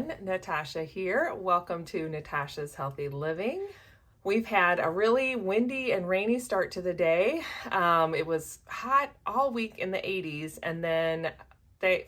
everyone, Natasha here. Welcome to Natasha's Healthy Living. We've had a really windy and rainy start to the day. It was hot all week in the 80s, and then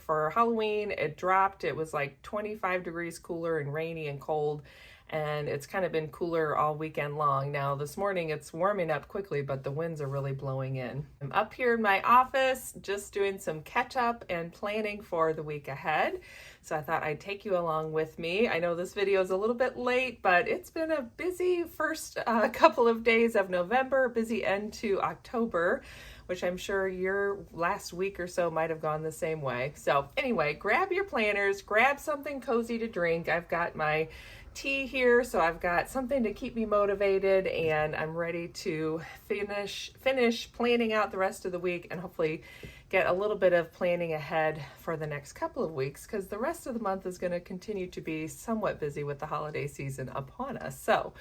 for Halloween it dropped. It was like 25 degrees cooler and rainy and cold, and it's kind of been cooler all weekend long. Now this morning it's warming up quickly, but the winds are really blowing in. I'm up here in my office just doing some catch up and planning for the week ahead. So I thought I'd take you along with me. I know this video is a little bit late, but it's been a busy first couple of days of November, busy end to October, which I'm sure your last week or so might have gone the same way. So anyway, grab your planners, grab something cozy to drink. I've got my tea here, so I've got something to keep me motivated, and I'm ready to finish planning out the rest of the week and hopefully get a little bit of planning ahead for the next couple of weeks, because the rest of the month is going to continue to be somewhat busy with the holiday season upon us. So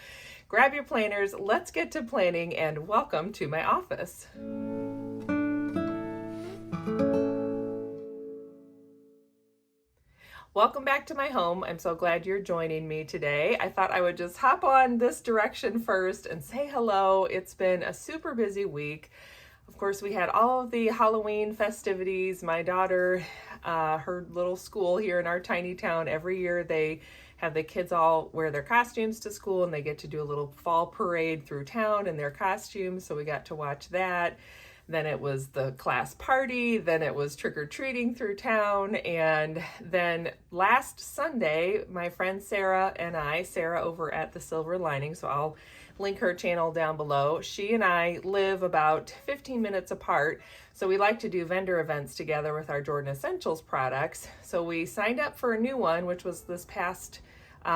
grab your planners, let's get to planning, and welcome to my office. Welcome back to my home. I'm so glad you're joining me today. I thought I would just hop on this direction first and say hello. It's been a super busy week. Of course, we had all of the Halloween festivities. My daughter, her little school here in our tiny town, every year they have the kids all wear their costumes to school, and they get to do a little fall parade through town in their costumes. So we got to watch that. Then it was the class party, then it was trick-or-treating through town, and then last Sunday, my friend Sarah over at the Silver Lining, so I'll link her channel down below. She and I live about 15 minutes apart, so we like to do vendor events together with our Jordan Essentials products. So we signed up for a new one, which was this past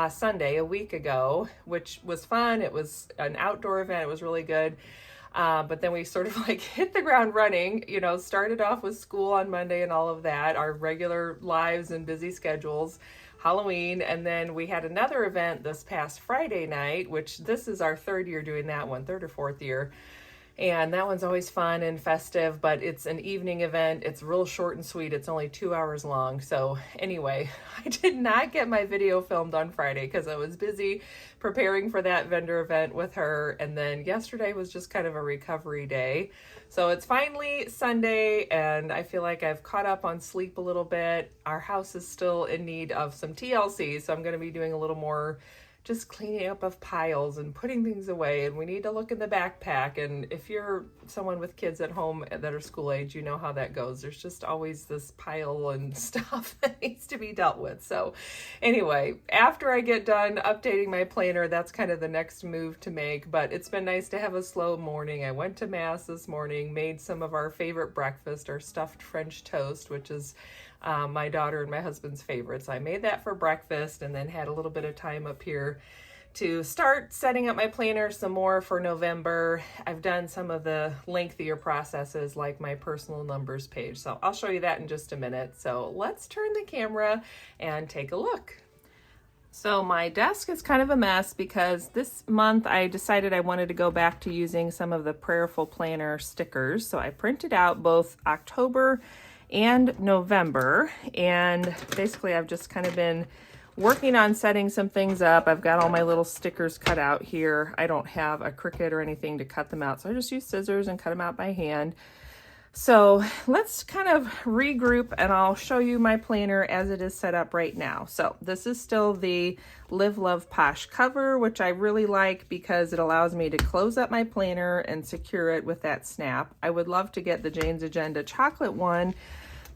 Sunday, a week ago, which was fun. It was an outdoor event. It was really good. But then we sort of like hit the ground running, started off with school on Monday and all of that, our regular lives and busy schedules, Halloween, and then we had another event this past Friday night, which this is our third year doing that one, third or fourth year. And that one's always fun and festive, but it's an evening event. It's real short and sweet. It's only 2 hours long. So anyway, I did not get my video filmed on Friday because I was busy preparing for that vendor event with her. And then yesterday was just kind of a recovery day. So it's finally Sunday, and I feel like I've caught up on sleep a little bit. Our house is still in need of some TLC, so I'm going to be doing a little more just cleaning up of piles and putting things away, and we need to look in the backpack. And if you're someone with kids at home that are school age, you know how that goes. There's just always this pile and stuff that needs to be dealt with. So anyway, after I get done updating my planner, that's kind of the next move to make. But it's been nice to have a slow morning. I went to Mass this morning, made some of our favorite breakfast, our stuffed French toast, which is my daughter and my husband's favorites. I made that for breakfast, and then had a little bit of time up here to start setting up my planner some more for November. I've done some of the lengthier processes like my personal numbers page, so I'll show you that in just a minute. So let's turn the camera and take a look. So my desk is kind of a mess because this month I decided I wanted to go back to using some of the Prayerful Planner stickers. So I printed out both October and November, and basically I've just kind of been working on setting some things up. I've got all my little stickers cut out here. I don't have a Cricut or anything to cut them out, so I just use scissors and cut them out by hand. So let's kind of regroup, and I'll show you my planner as it is set up right now. So this is still the Live Love Posh cover, which I really like because it allows me to close up my planner and secure it with that snap. I would love to get the Jane's Agenda chocolate one,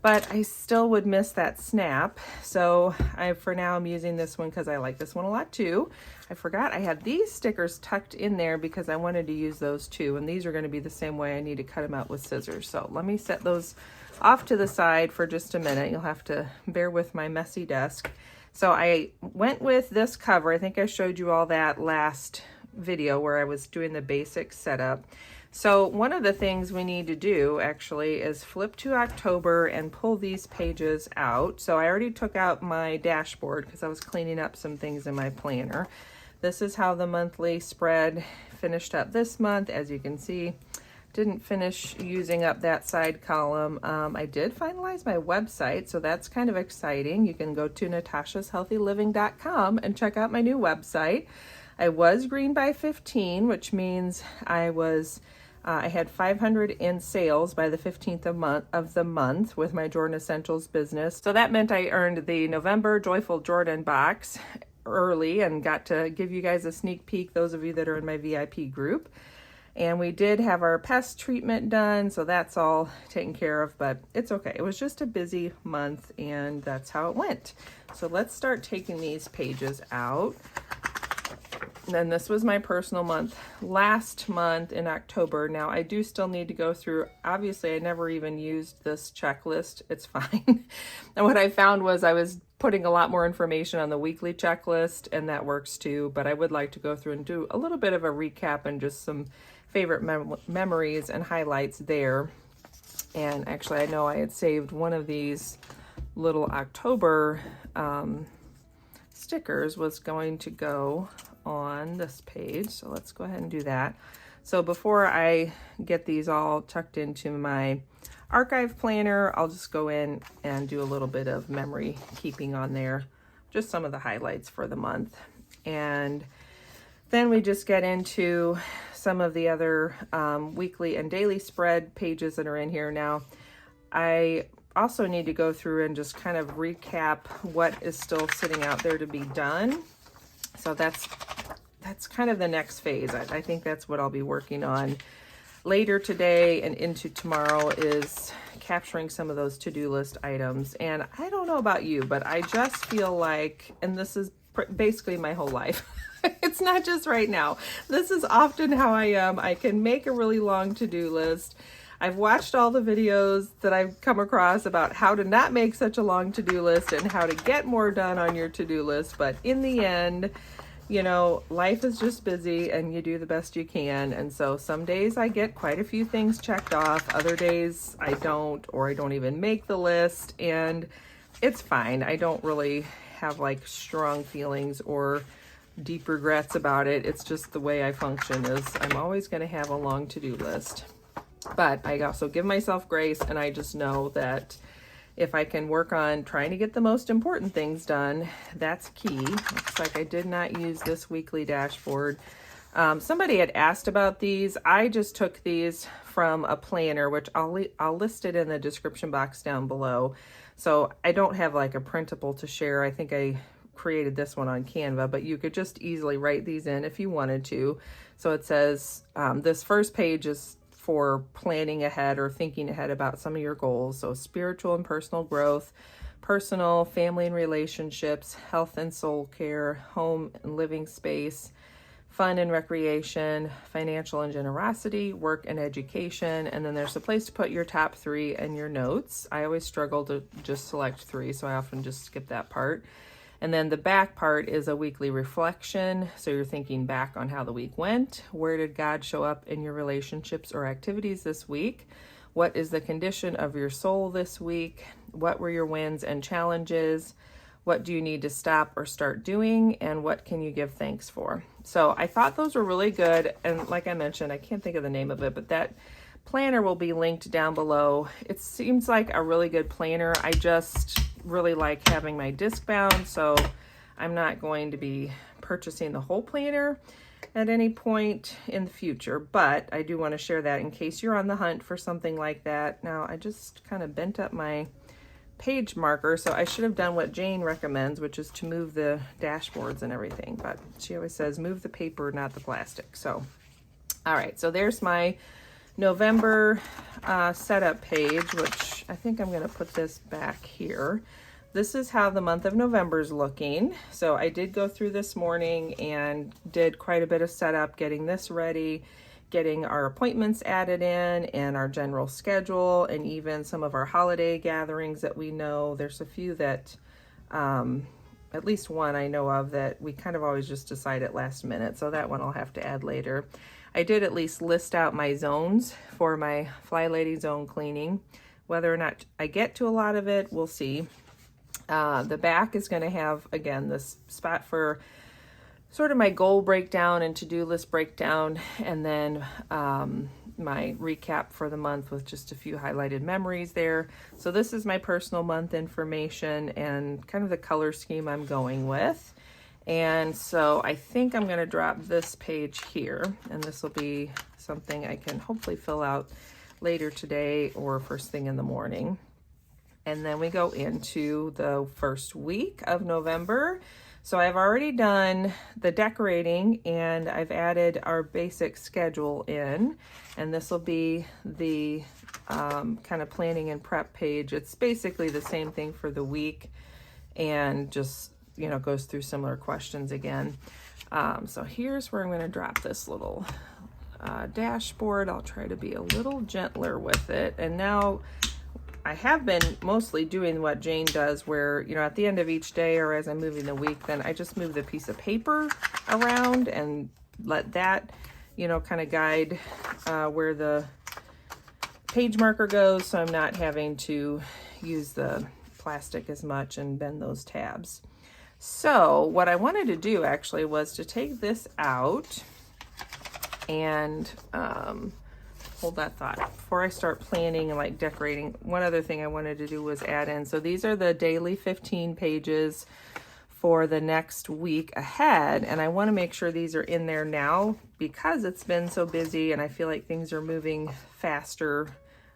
but I still would miss that snap. So for now I'm using this one because I like this one a lot too. I forgot I had these stickers tucked in there because I wanted to use those too, and these are going to be the same way. I need to cut them out with scissors. So let me set those off to the side for just a minute. You'll have to bear with my messy desk. So I went with this cover. I think I showed you all that last video where I was doing the basic setup. So one of the things we need to do actually is flip to October and pull these pages out. So I already took out my dashboard because I was cleaning up some things in my planner. This is how the monthly spread finished up this month. As you can see, Didn't finish using up that side column. I did finalize my website, so that's kind of exciting. You can go to natashashealthyliving.com and check out my new website. I was green by 15, which means I had 500 in sales by the 15th of the month with my Jordan Essentials business. So that meant I earned the November Joyful Jordan box early and got to give you guys a sneak peek, those of you that are in my VIP group. And we did have our pest treatment done, so that's all taken care of, but it's okay. It was just a busy month, and that's how it went. So let's start taking these pages out. And then this was my personal month last month in October. Now I do still need to go through, obviously I never even used this checklist. It's fine. And what I found was I was putting a lot more information on the weekly checklist, and that works too, but I would like to go through and do a little bit of a recap and just some favorite memories and highlights there. And actually I know I had saved one of these little October stickers was going to go on this page, so let's go ahead and do that. So before I get these all tucked into my archive planner, I'll just go in and do a little bit of memory keeping on there, just some of the highlights for the month. And then we just get into some of the other weekly and daily spread pages that are in here. Now I also need to go through and just kind of recap what is still sitting out there to be done. So that's kind of the next phase. I think that's what I'll be working on later today and into tomorrow, is capturing some of those to-do list items. And I don't know about you, but I just feel like, and this is basically my whole life, it's not just right now, this is often how I am. I can make a really long to-do list. I've watched all the videos that I've come across about how to not make such a long to-do list and how to get more done on your to-do list. But in the end, you know, life is just busy and you do the best you can. And so some days I get quite a few things checked off. Other days I don't, or I don't even make the list, and it's fine. I don't really have like strong feelings or deep regrets about it. It's just the way I function is I'm always going to have a long to-do list. But I also give myself grace, and I just know that if I can work on trying to get the most important things done, that's key. Looks like I did not use this weekly dashboard. Somebody had asked about these. I just took these from a planner, which I'll list it in the description box down below. So I don't have like a printable to share. I think I created this one on Canva, but you could just easily write these in if you wanted to. So it says, this first page is for planning ahead or thinking ahead about some of your goals. So spiritual and personal growth, personal, family and relationships, health and soul care, home and living space, fun and recreation, financial and generosity, work and education. And then there's a place to put your top 3 and your notes. I always struggle to just select 3, so I often just skip that part. And then the back part is a weekly reflection. So you're thinking back on how the week went. Where did God show up in your relationships or activities this week? What is the condition of your soul this week? What were your wins and challenges? What do you need to stop or start doing? And what can you give thanks for? So I thought those were really good. And like I mentioned, I can't think of the name of it, but that planner will be linked down below. It seems like a really good planner. I just really like having my Discbound, so I'm not going to be purchasing the whole planner at any point in the future, but I do want to share that in case you're on the hunt for something like that. Now I just kind of bent up my page marker, so I should have done what Jane recommends, which is to move the dashboards and everything, but she always says move the paper, not the plastic. So all right, so there's my November setup page, which I think I'm going to put this back here. This is how the month of November is looking. So I did go through this morning and did quite a bit of setup, getting this ready, getting our appointments added in and our general schedule, and even some of our holiday gatherings that we know. There's a few that, at least one I know of that we kind of always just decide at last minute. So that one I'll have to add later. I did at least list out my zones for my Fly Lady zone cleaning. Whether or not I get to a lot of it, we'll see. The back is going to have, again, this spot for sort of my goal breakdown and to-do list breakdown, and then my recap for the month with just a few highlighted memories there. So this is my personal month information and kind of the color scheme I'm going with. And so I think I'm going to drop this page here, and this will be something I can hopefully fill out later today or first thing in the morning. And then we go into the first week of November. So I've already done the decorating and I've added our basic schedule in, and this will be the kind of planning and prep page. It's basically the same thing for the week and just, you know, goes through similar questions again. So here's where I'm going to drop this little dashboard. I'll try to be a little gentler with it. And now I have been mostly doing what Jane does, where, you know, at the end of each day or as I'm moving the week, then I just move the piece of paper around and let that, you know, kind of guide where the page marker goes, so I'm not having to use the plastic as much and bend those tabs. So what I wanted to do actually was to take this out and hold that thought. Before I start planning and like decorating, one other thing I wanted to do was add in. So these are the daily 15 pages for the next week ahead. And I want to make sure these are in there now because it's been so busy and I feel like things are moving faster.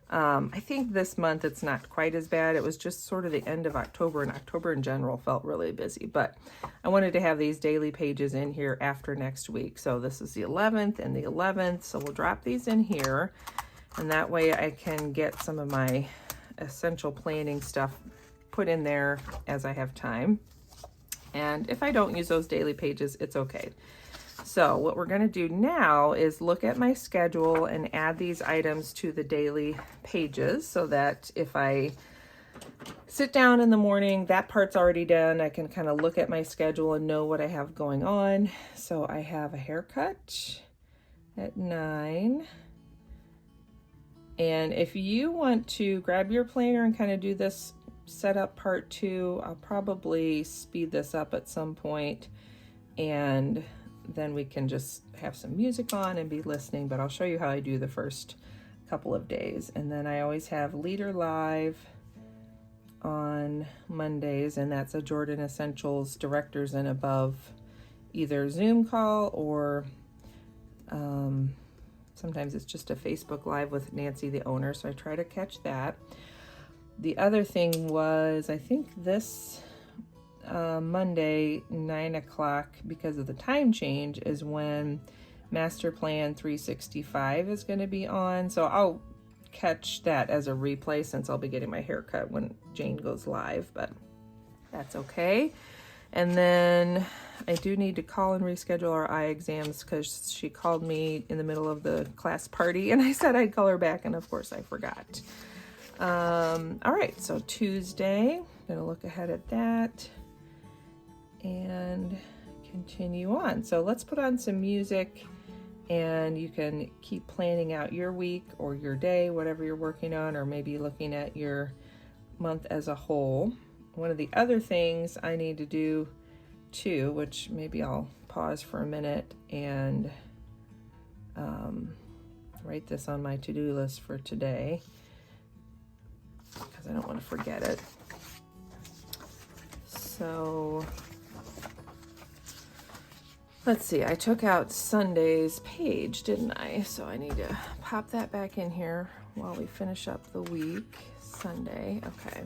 I think this month it's not quite as bad. It was just sort of the end of October, and October in general felt really busy, but I wanted to have these daily pages in here after next week. So this is the 11th and the 11th. So we'll drop these in here, and that way I can get some of my essential planning stuff put in there as I have time. And if I don't use those daily pages, it's okay. So what we're going to do now is look at my schedule and add these items to the daily pages so that if I sit down in the morning, that part's already done. I can kind of look at my schedule and know what I have going on. So I have a haircut at 9. And if you want to grab your planner and kind of do this setup part 2, I'll probably speed this up at some point, and then we can just have some music on and be listening, but I'll show you how I do the first couple of days. And then I always have Leader Live on Mondays, and that's a Jordan Essentials Directors and Above either Zoom call or sometimes it's just a Facebook Live with Nancy, the owner, so I try to catch that. The other thing was, I think this Monday, 9 o'clock, because of the time change, is when Master Plan 365 is going to be on. So I'll catch that as a replay since I'll be getting my hair cut when Jane goes live, but that's okay. And then I do need to call and reschedule our eye exams because she called me in the middle of the class party and I said I'd call her back, and of course I forgot. All right, so Tuesday, I'm going to look ahead at that and continue on. So let's put on some music and you can keep planning out your week or your day, whatever you're working on, or maybe looking at your month as a whole. One of the other things I need to do too, which maybe I'll pause for a minute and write this on my to-do list for today because I don't want to forget it. So let's see, I took out Sunday's page, didn't I? So I need to pop that back in here while we finish up the week. Sunday, okay.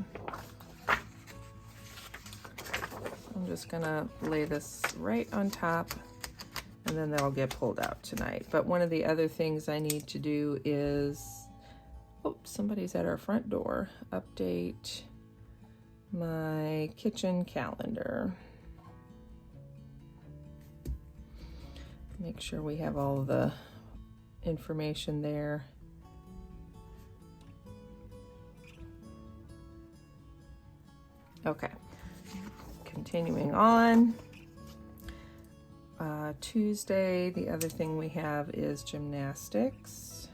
I'm just gonna lay this right on top and then that'll get pulled out tonight. But one of the other things I need to do is, oh, somebody's at our front door. Update my kitchen calendar. Make sure we have all the information there. Okay, continuing on. Tuesday, the other thing we have is gymnastics.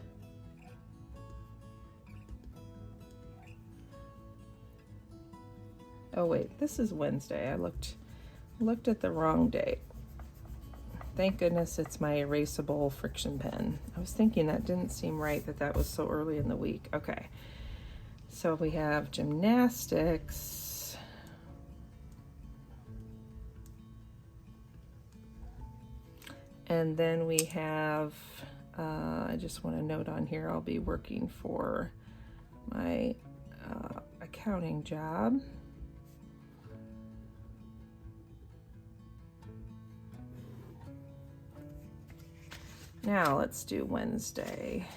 Oh wait, this is Wednesday. I looked at the wrong date. Thank goodness it's my erasable friction pen. I was thinking that didn't seem right that that was so early in the week. Okay, so we have gymnastics. And then we have, I just want to note on here, I'll be working for my accounting job. Now let's do Wednesday.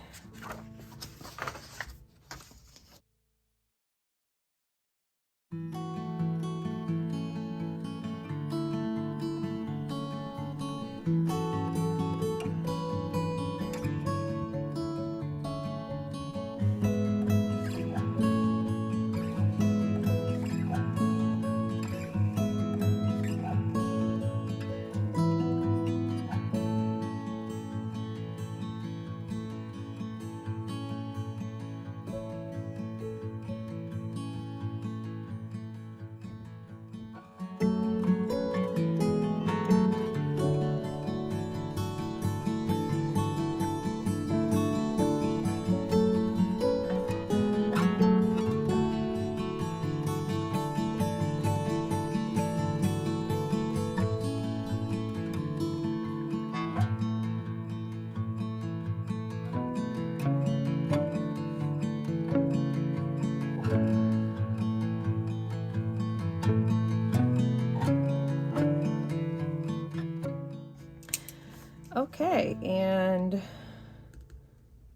Okay, and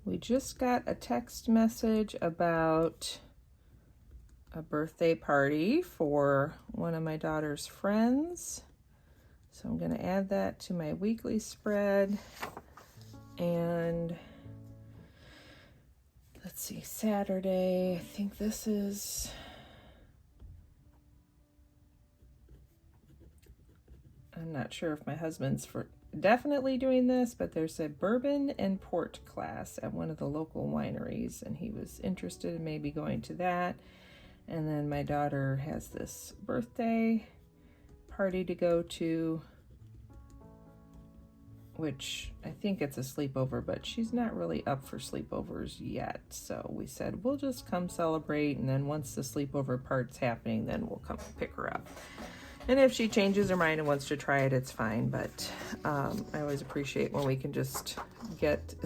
we just got a text message about a birthday party for one of my daughter's friends. So I'm going to add that to my weekly spread. And let's see, Saturday, I think this is, I'm not sure if my husband's for definitely doing this, but there's a bourbon and port class at one of the local wineries, and he was interested in maybe going to that. And then my daughter has this birthday party to go to, which I think it's a sleepover, but she's not really up for sleepovers yet. So we said we'll just come celebrate, and then once the sleepover part's happening, then we'll come pick her up. And if she changes her mind and wants to try it, it's fine. But I always appreciate when we can just get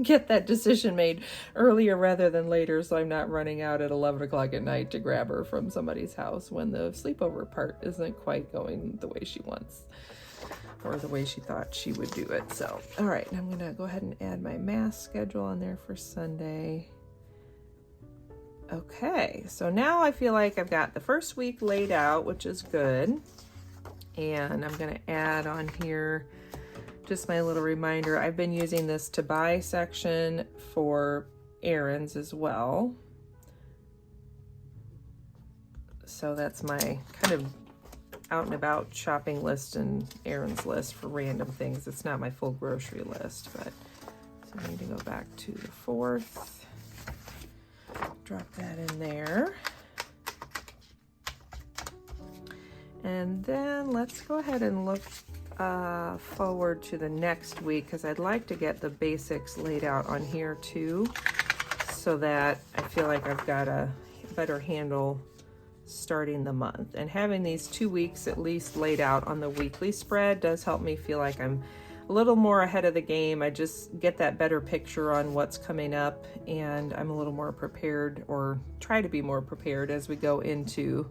that decision made earlier rather than later, so I'm not running out at 11 o'clock at night to grab her from somebody's house when the sleepover part isn't quite going the way she wants or the way she thought she would do it. So, all right, I'm going to go ahead and add my mass schedule on there for Sunday. Okay, so now I feel like I've got the first week laid out, which is good. And I'm going to add on here just my little reminder. I've been using this to buy section for errands as well. So that's my kind of out and about shopping list and errands list for random things. It's not my full grocery list, but so I need to go back to the 4th. Drop that in there. And then let's go ahead and look forward to the next week, because I'd like to get the basics laid out on here too, so that I feel like I've got a better handle starting the month. And having these 2 weeks at least laid out on the weekly spread does help me feel like I'm a little more ahead of the game. I just get that better picture on what's coming up, and I'm a little more prepared, or try to be more prepared as we go into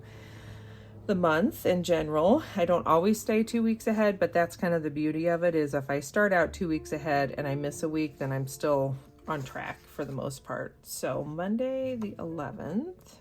the month in general. I don't always stay 2 weeks ahead, but that's kind of the beauty of it, is if I start out 2 weeks ahead and I miss a week, then I'm still on track for the most part. So Monday the 11th.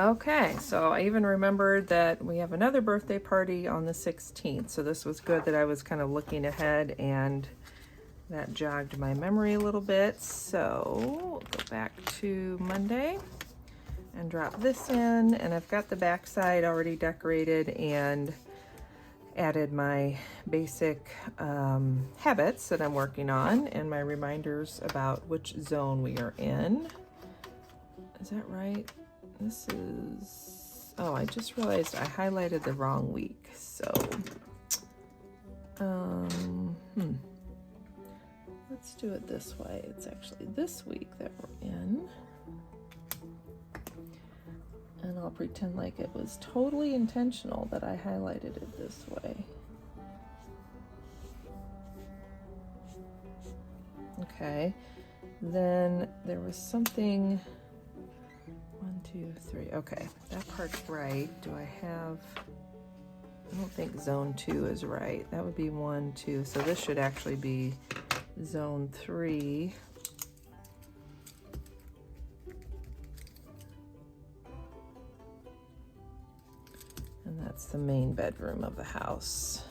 Okay, so I even remembered that we have another birthday party on the 16th. So this was good that I was kind of looking ahead, and that jogged my memory a little bit. So we'll go back to Monday and drop this in, and I've got the back side already decorated and added my basic habits that I'm working on and my reminders about which zone we are in. Is that right? This is, oh, I just realized I highlighted the wrong week. So, let's do it this way. It's actually this week that we're in. And I'll pretend like it was totally intentional that I highlighted it this way. Okay, then there was something, 1, 2, 3, okay, that part's right. Do I have, I don't think zone 2 is right. That would be 1, 2, so this should actually be zone 3. And that's the main bedroom of the house.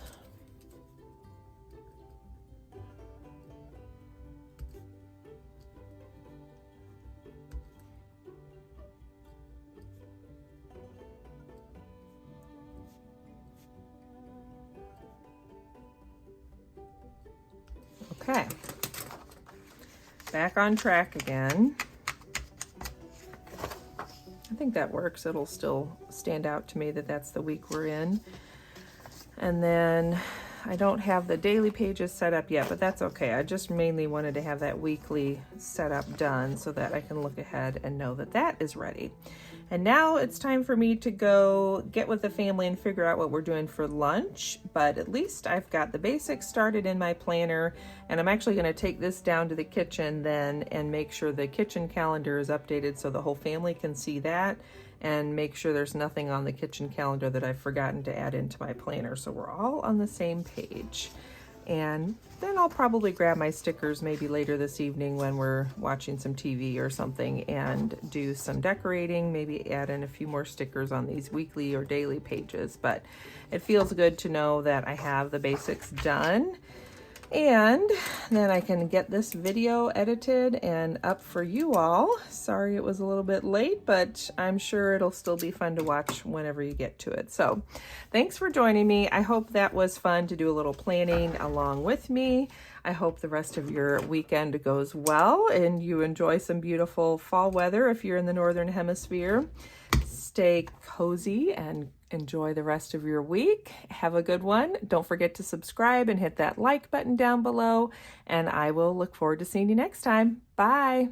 Okay, back on track again. I think that works. It'll still stand out to me that that's the week we're in. And then I don't have the daily pages set up yet, but that's okay. I just mainly wanted to have that weekly setup done so that I can look ahead and know that that is ready. And now it's time for me to go get with the family and figure out what we're doing for lunch, but at least I've got the basics started in my planner, and I'm actually going to take this down to the kitchen then and make sure the kitchen calendar is updated so the whole family can see that, and make sure there's nothing on the kitchen calendar that I've forgotten to add into my planner, so we're all on the same page. And then I'll probably grab my stickers maybe later this evening when we're watching some TV or something and do some decorating, maybe add in a few more stickers on these weekly or daily pages. But it feels good to know that I have the basics done. And then I can get this video edited and up for you all. Sorry it was a little bit late, but I'm sure it'll still be fun to watch whenever you get to it. So thanks for joining me. I hope that was fun to do a little planning along with me. I hope the rest of your weekend goes well and you enjoy some beautiful fall weather if you're in the Northern Hemisphere. Stay cozy and enjoy the rest of your week. Have a good one. Don't forget to subscribe and hit that like button down below, and I will look forward to seeing you next time. Bye.